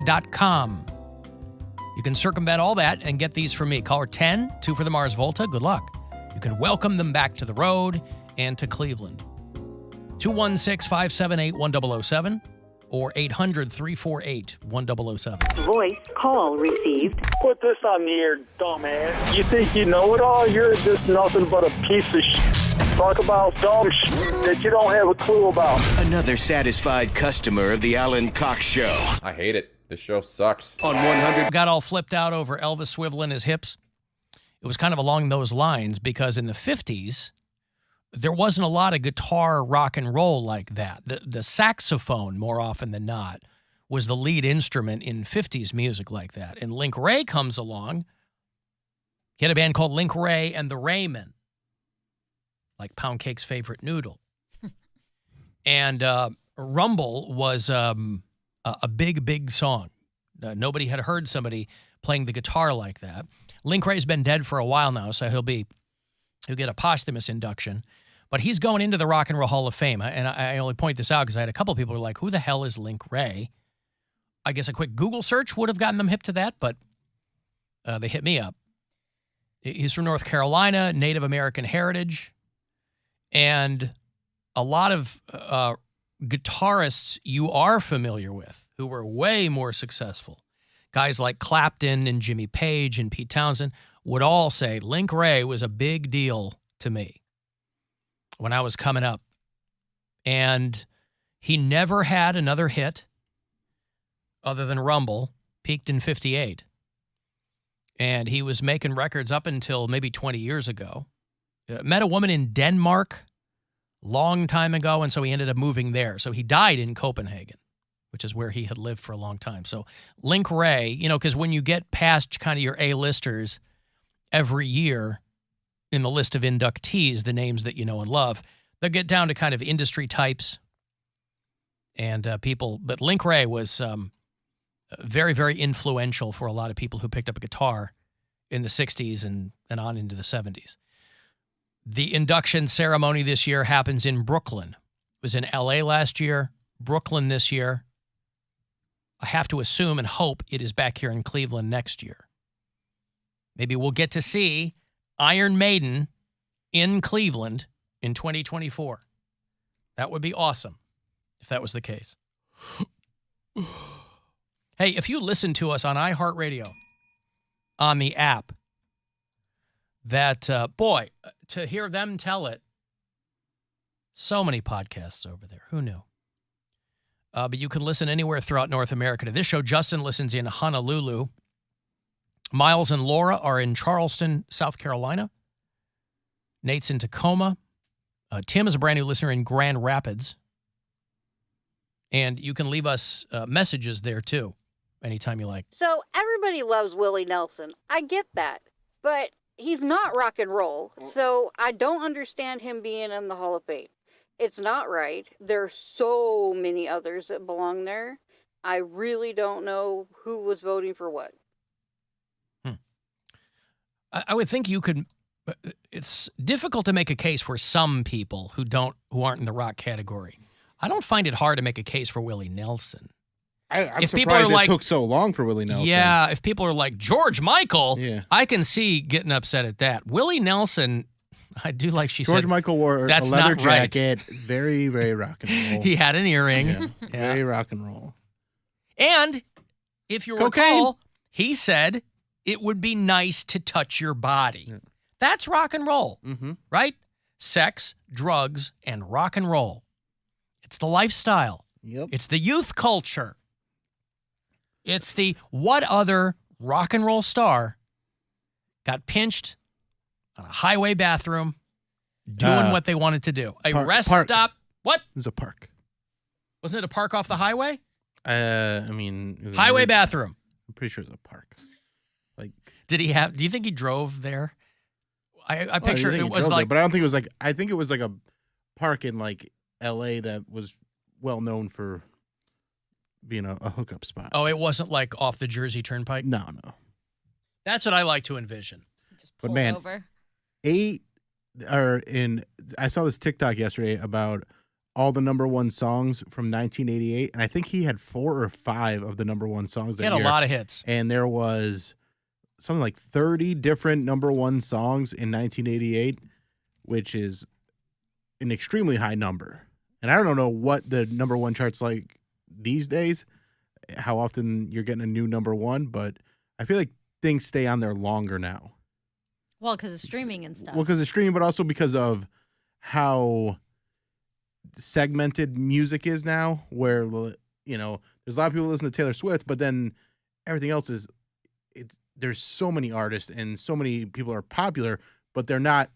Volta.com. You can circumvent all that and get these from me. Caller 10, 2 for the Mars Volta. Good luck. You can welcome them back to the road and to Cleveland. 216-578-1007 or 800-348-1007. Voice call received. Put this on the air, dumbass. You think you know it all? You're just nothing but a piece of shit. Talk about dumb shit that you don't have a clue about. Another satisfied customer of the Alan Cox Show. I hate it. This show sucks. On 100. Got all flipped out over Elvis swiveling his hips. It was kind of along those lines because in the 50s, there wasn't a lot of guitar rock and roll like that. The saxophone, more often than not, was the lead instrument in 50s music like that. And Link Wray comes along. He had a band called Link Wray and the Raymen, like Poundcake's favorite noodle. And Rumble was a big, big song. Nobody had heard somebody playing the guitar like that. Link Wray's been dead for a while now, so he'll get a posthumous induction. But he's going into the Rock and Roll Hall of Fame. And I only point this out because I had a couple people who were like, who the hell is Link Wray? I guess a quick Google search would have gotten them hip to that, but they hit me up. He's from North Carolina, Native American heritage. And a lot of guitarists you are familiar with who were way more successful, guys like Clapton and Jimmy Page and Pete Townsend, would all say Link Wray was a big deal to me when I was coming up. And he never had another hit other than Rumble, peaked in 58. And he was making records up until maybe 20 years ago. Met a woman in Denmark long time ago, and so he ended up moving there. So he died in Copenhagen, which is where he had lived for a long time. So Link Wray, because when you get past kind of your A-listers every year in the list of inductees, the names that you know and love, they'll get down to kind of industry types and people. But Link Wray was very, very influential for a lot of people who picked up a guitar in the 60s and on into the 70s. The induction ceremony this year happens in Brooklyn. It was in L.A. last year, Brooklyn this year. I have to assume and hope it is back here in Cleveland next year. Maybe we'll get to see Iron Maiden in Cleveland in 2024. That would be awesome if that was the case. Hey, if you listen to us on iHeartRadio, on the app, that, to hear them tell it, so many podcasts over there. Who knew? But you can listen anywhere throughout North America to this show. Justin listens in Honolulu. Miles and Laura are in Charleston, South Carolina. Nate's in Tacoma. Tim is a brand new listener in Grand Rapids. And you can leave us messages there, too, anytime you like. So everybody loves Willie Nelson. I get that. But he's not rock and roll. So I don't understand him being in the Hall of Fame. It's not right. There are so many others that belong there. I really don't know who was voting for what. I would think you could. It's difficult to make a case for some people who aren't in the rock category. I don't find it hard to make a case for Willie Nelson. I'm surprised it took so long for Willie Nelson. Yeah, if people are like George Michael, yeah. I can see getting upset at that. Willie Nelson, I do like she said. George Michael wore that's a leather not right. jacket. Very, very rock and roll. He had an earring. Yeah, very rock and roll. And if you recall, he said it would be nice to touch your body. Yeah. That's rock and roll, right? Sex, drugs, and rock and roll. It's the lifestyle. Yep. It's the youth culture. It's the what other rock and roll star got pinched on a highway bathroom doing what they wanted to do. A rest stop. What? It was a park. Wasn't it a park off the highway? Highway bathroom. I'm pretty sure it was a park. Do you think he drove there? I picture it was like, but I don't think it was like, I think it was like a park in like LA that was well known for being a hookup spot. Oh, it wasn't like off the Jersey Turnpike? No. That's what I like to envision. Just pulled over. I saw this TikTok yesterday about all the number one songs from 1988, and I think he had 4 or 5 of the number one songs that He had year. a lot of hits. And there was something like 30 different number one songs in 1988, which is an extremely high number. And I don't know what the number one chart's like these days, how often you're getting a new number one, but I feel like things stay on there longer now. Well, because of streaming and stuff. Well, because of streaming, but also because of how segmented music is now, where, you know, there's a lot of people listen to Taylor Swift, but then everything else is, there's so many artists and so many people are popular, but they're not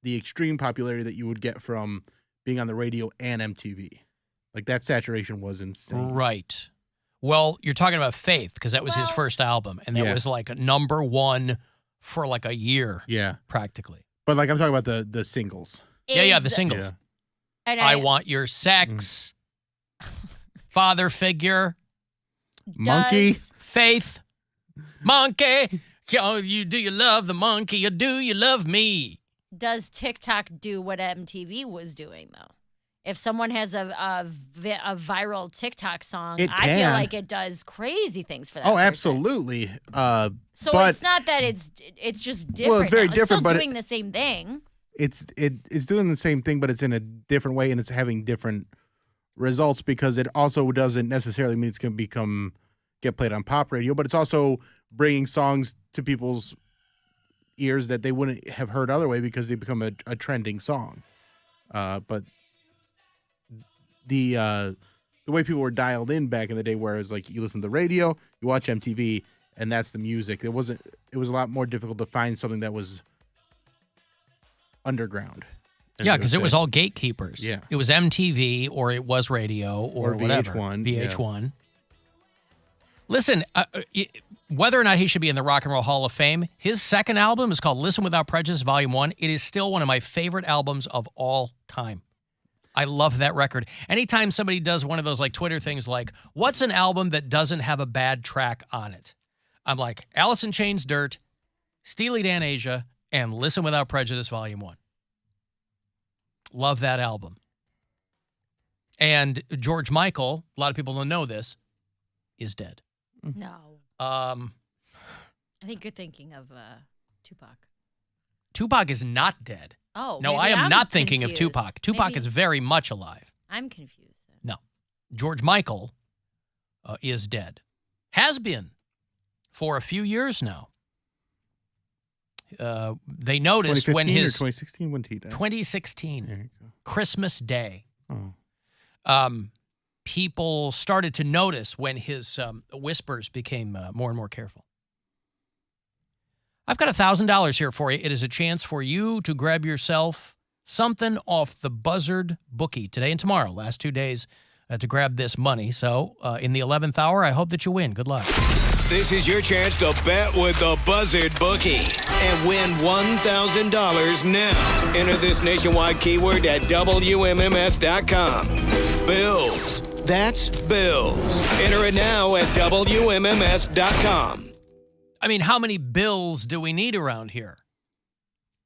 the extreme popularity that you would get from being on the radio and MTV. Like, that saturation was insane. Right. Well, you're talking about Faith, because that was his first album, and that was like a number one for like a year. Yeah. Practically. But like, I'm talking about the singles. Yeah, the singles. Yeah. And I Want Your Sex. Father Figure. Monkey. Faith. Monkey. Do you love the monkey or do you love me? Does TikTok do what MTV was doing, though? If someone has a viral TikTok song, It I feel can. like it does crazy things for that Oh, person. absolutely. So but it's not that it's just different. Well, it's very now. different, It's but still doing the same thing. it's doing the same thing, but it's in a different way, and it's having different results because it also doesn't necessarily mean it's going to get played on pop radio, but it's also bringing songs to people's ears that they wouldn't have heard other way because they become a trending song. But the way people were dialed in back in the day, where it was like you listen to the radio, you watch MTV, and that's the music. It was a lot more difficult to find something that was underground. Yeah, because it was all gatekeepers. Yeah. It was MTV or it was radio or whatever. VH1. VH1. Listen, whether or not he should be in the Rock and Roll Hall of Fame, his second album is called Listen Without Prejudice, Volume 1. It is still one of my favorite albums of all time. I love that record. Anytime somebody does one of those like Twitter things like, what's an album that doesn't have a bad track on it? I'm like, Alice in Chains' Dirt, Steely Dan Asia, and Listen Without Prejudice, Volume 1. Love that album. And George Michael, a lot of people don't know this, is dead. No. I I think you're thinking of Tupac. Tupac is not dead. Oh, No, maybe I am I'm not thinking of confused. Tupac. Tupac Maybe is very much alive. I'm confused. Then. No. George Michael is dead. Has been for a few years now. They noticed when 2015 or his 2016 when he died. 2016 There you go. Christmas Day. Oh. People started to notice when his whispers became more and more careful. I've got $1,000 here for you. It is a chance for you to grab yourself something off the Buzzard bookie today and tomorrow. Last 2 days to grab this money. So in the 11th hour, I hope that you win. Good luck. This is your chance to bet with the Buzzard bookie and win $1,000 now. Enter this nationwide keyword at WMMS.com. Bills. That's bills. Enter it now at WMMS.com. I mean, how many bills do we need around here?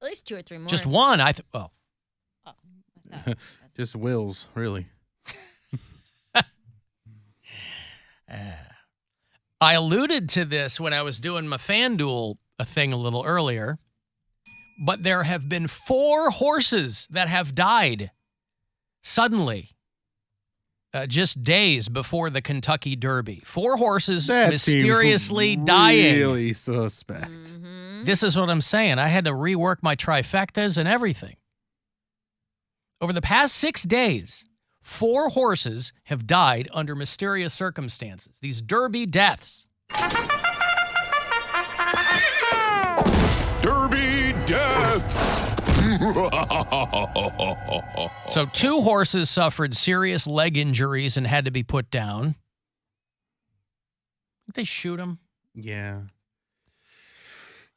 At least 2 or 3 more. Just one. Oh, I thought- Just wills, really. I alluded to this when I was doing my FanDuel thing a little earlier, but there have been 4 horses that have died suddenly, just days before the Kentucky Derby. 4 horses That mysteriously seems dying. Really suspect. Mhm. This is what I'm saying. I had to rework my trifectas and everything. Over the past 6 days, 4 horses have died under mysterious circumstances. These Derby deaths. Derby deaths. So 2 horses suffered serious leg injuries and had to be put down. Did they shoot them? Yeah.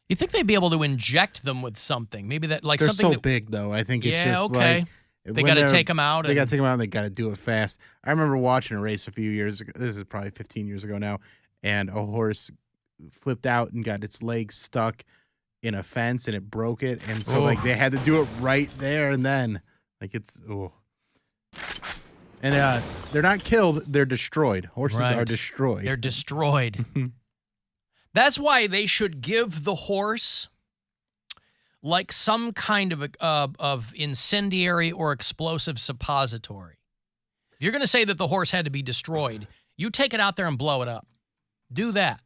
You think they'd be able to inject them with something? Maybe that, like They're something so that, big, though. I think it's yeah, just okay. like... They when got to they're- take them out. They got to take them out and they got to do it fast. I remember watching a race a few years ago. This is probably 15 years ago now. And a horse flipped out and got its leg stuck in a fence and it broke it. And so, like, they had to do it right there and then. Like, it's, oh. And they're not killed, they're destroyed. Horses Right. are destroyed. They're destroyed. That's why they should give the horse like some kind of incendiary or explosive suppository. If you're going to say that the horse had to be destroyed, you take it out there and blow it up. Do that.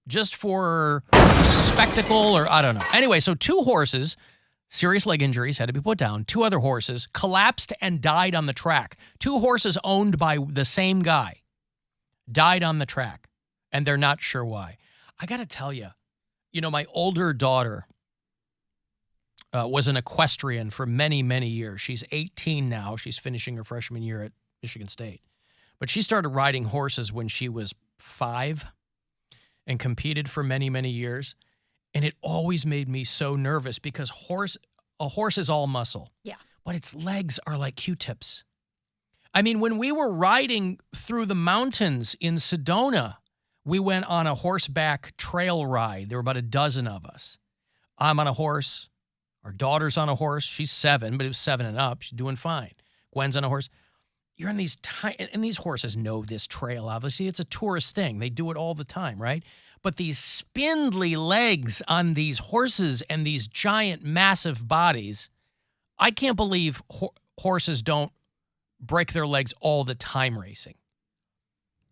Just for spectacle or I don't know. Anyway, so 2 horses, serious leg injuries, had to be put down. 2 other horses collapsed and died on the track. 2 horses owned by the same guy died on the track, and they're not sure why. I got to tell you, my older daughter was an equestrian for many, many years. She's 18 now. She's finishing her freshman year at Michigan State. But she started riding horses when she was 5 and competed for many, many years. And it always made me so nervous because a horse is all muscle. Yeah. But its legs are like Q-tips. I mean, when we were riding through the mountains in Sedona, we went on a horseback trail ride. There were about a dozen of us. I'm on a horse. Our daughter's on a horse. She's 7, but it was 7 and up. She's doing fine. Gwen's on a horse. You're in these and these horses know this trail, obviously. It's a tourist thing. They do it all the time, right? But these spindly legs on these horses and these giant, massive bodies, I can't believe horses don't break their legs all the time racing.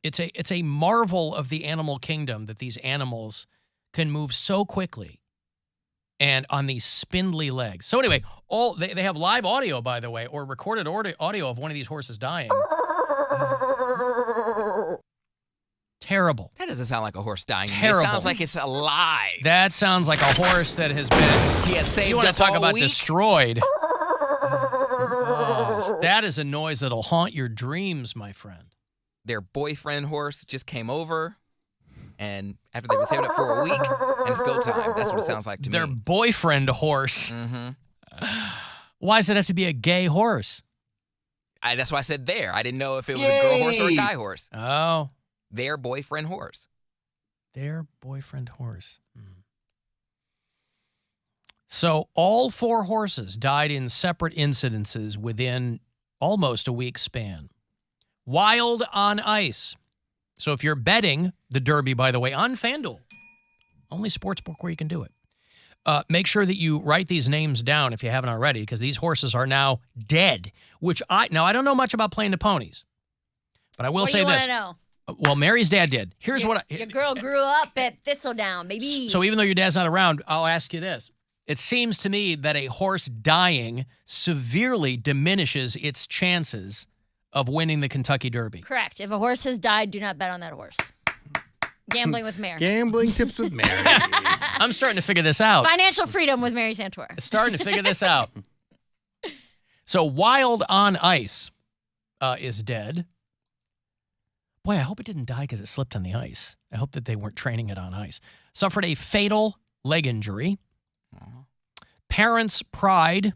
It's a marvel of the animal kingdom that these animals can move so quickly and on these spindly legs. So anyway, they have live audio, by the way, or recorded audio of one of these horses dying. Terrible. That doesn't sound like a horse dying. Terrible. It sounds like it's alive. That sounds like a horse that has been. He has saved You want to up talk all about week? destroyed? Oh, that is a noise that'll haunt your dreams, my friend. Their boyfriend horse just came over, and after they've been saving up for a week, and it's go time. That's what it sounds like to Their me. boyfriend horse. Mm-hmm. Why does it have to be a gay horse? That's why I said there. I didn't know if it was a girl horse or a guy horse. Oh. Their boyfriend horse. Their boyfriend horse. So all 4 horses died in separate incidences within almost a week's span. Wild on ice. So if you're betting the Derby, by the way, on FanDuel, only sportsbook where you can do it, make sure that you write these names down if you haven't already, because these horses are now dead. I don't know much about playing the ponies, but I will say this. What do you want to know? Well, Mary's dad did. Here's what Your girl grew up at Thistledown, baby. So even though your dad's not around, I'll ask you this. It seems to me that a horse dying severely diminishes its chances of winning the Kentucky Derby. Correct. If a horse has died, do not bet on that horse. Gambling with Mary. Gambling tips with Mary. I'm starting to figure this out. Financial freedom with Mary Santora. Starting to figure this out. So Wild on Ice is dead. Boy, I hope it didn't die because it slipped on the ice. I hope that they weren't training it on ice. Suffered a fatal leg injury. Parents' pride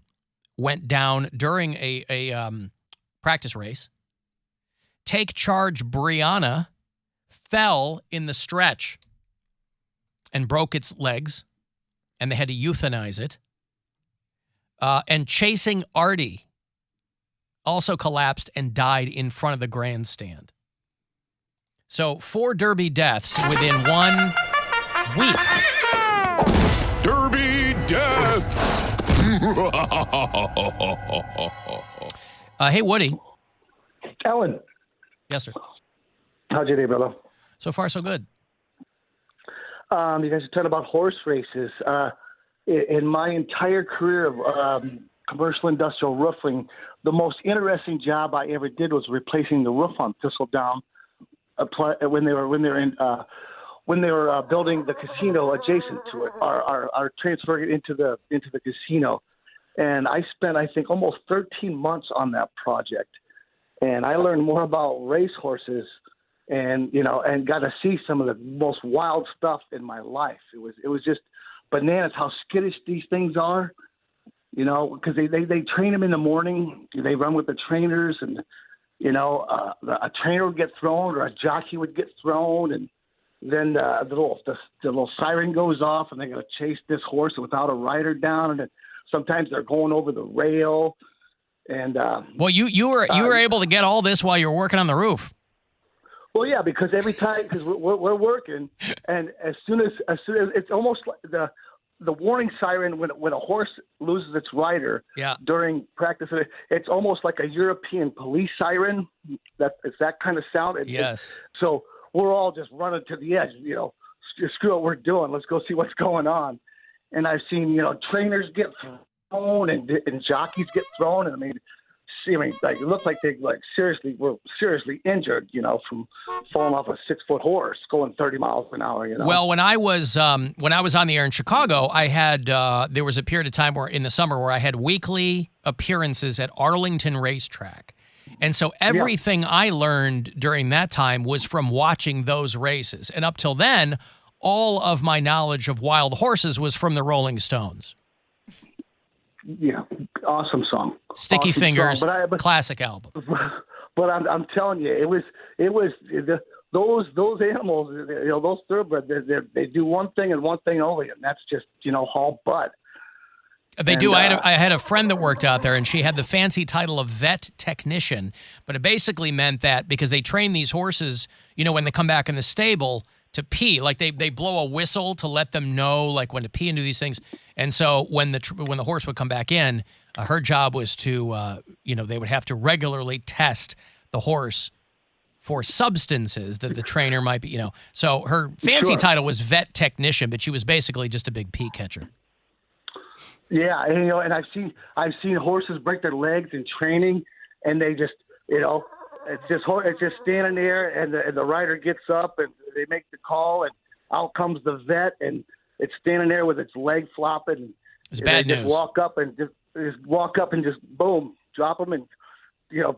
went down during a practice race. Take Charge Brianna fell in the stretch and broke its legs, and they had to euthanize it. And Chasing Artie also collapsed and died in front of the grandstand. So 4 Derby deaths within 1 week. Derby deaths. Hey, Woody. Alan. Yes, sir. How's your day, brother? So far, so good. You guys are talking about horse races. In my entire career of commercial industrial roofing, the most interesting job I ever did was replacing the roof on Thistledown when they were building the casino adjacent to it, are transferring it into the casino. And I spent, I think, almost 13 months on that project. And I learned more about racehorses and got to see some of the most wild stuff in my life. It was just bananas how skittish these things are, because they train them in the morning. They run with the trainers, and a trainer would get thrown or a jockey would get thrown, and then the little siren goes off, and they're going to chase this horse without a rider down, and then sometimes they're going over the rail. And Well, you were able to get all this while you were working on the roof. well, yeah, because every time because we're working, and as soon as it's almost like the warning siren when a horse loses its rider during practice, it's almost like a European police siren. It's that kind of sound. Yes. So we're all just running to the edge. Screw what we're doing. Let's go see what's going on. And I've seen trainers get thrown and jockeys get thrown, and I mean, like it looked like they were seriously injured, from falling off a 6-foot horse going 30 miles an hour. Well, when I was on the air in Chicago, I had there was a period of time where in the summer where I had weekly appearances at Arlington Racetrack, and so everything I learned during that time was from watching those races, and up till then, all of my knowledge of wild horses was from the Rolling Stones. Yeah, awesome song. Sticky awesome Fingers, song. classic album. But I'm telling you, it was those animals, those thoroughbreds. They do one thing and one thing only, and that's just haul butt. They do. I had a friend that worked out there, and she had the fancy title of vet technician, but it basically meant that because they train these horses, when they come back in the stable to pee, like they blow a whistle to let them know like when to pee and do these things. And so when the horse would come back in, her job was to they would have to regularly test the horse for substances that the trainer might be, So her fancy title was vet technician, but she was basically just a big pee catcher. Yeah, and I've seen horses break their legs in training, and they just it's just standing there, and the rider gets up and they make the call, and out comes the vet, and it's standing there with its leg flopping. It's bad news. Just walk up and just boom, drop them and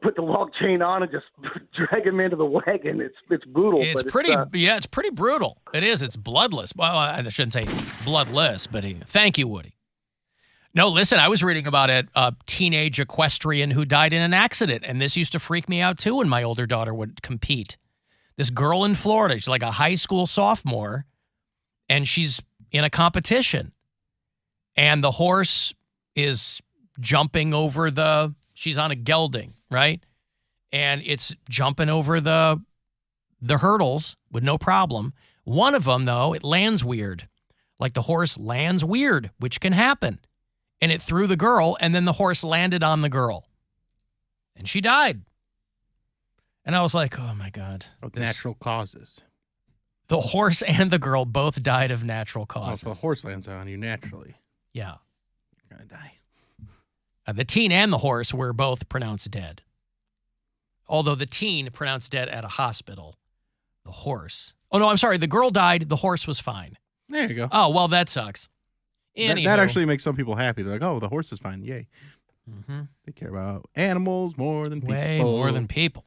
put the log chain on and just drag him into the wagon. It's brutal. It's pretty brutal. It is. It's bloodless. Well, I shouldn't say bloodless, but thank you, Woody. No, listen, I was reading about a teenage equestrian who died in an accident, and this used to freak me out too when my older daughter would compete. This girl in Florida, she's like a high school sophomore, and she's in a competition. And the horse is jumping over she's on a gelding, right? And it's jumping over the hurdles with no problem. One of them, though, it lands weird. Like the horse lands weird, which can happen. And it threw the girl, and then the horse landed on the girl. And she died. And I was like, oh, my God. Natural causes. The horse and the girl both died of natural causes. Well, if a horse lands on you naturally. Yeah. You're going to die. The teen and the horse were both pronounced dead. Although the teen pronounced dead at a hospital. The horse. Oh, no, I'm sorry. The girl died. The horse was fine. There you go. Oh, well, that sucks. That actually makes some people happy. They're like, oh, the horse is fine. Yay. Mm-hmm. They care about animals more than people. Way more than people.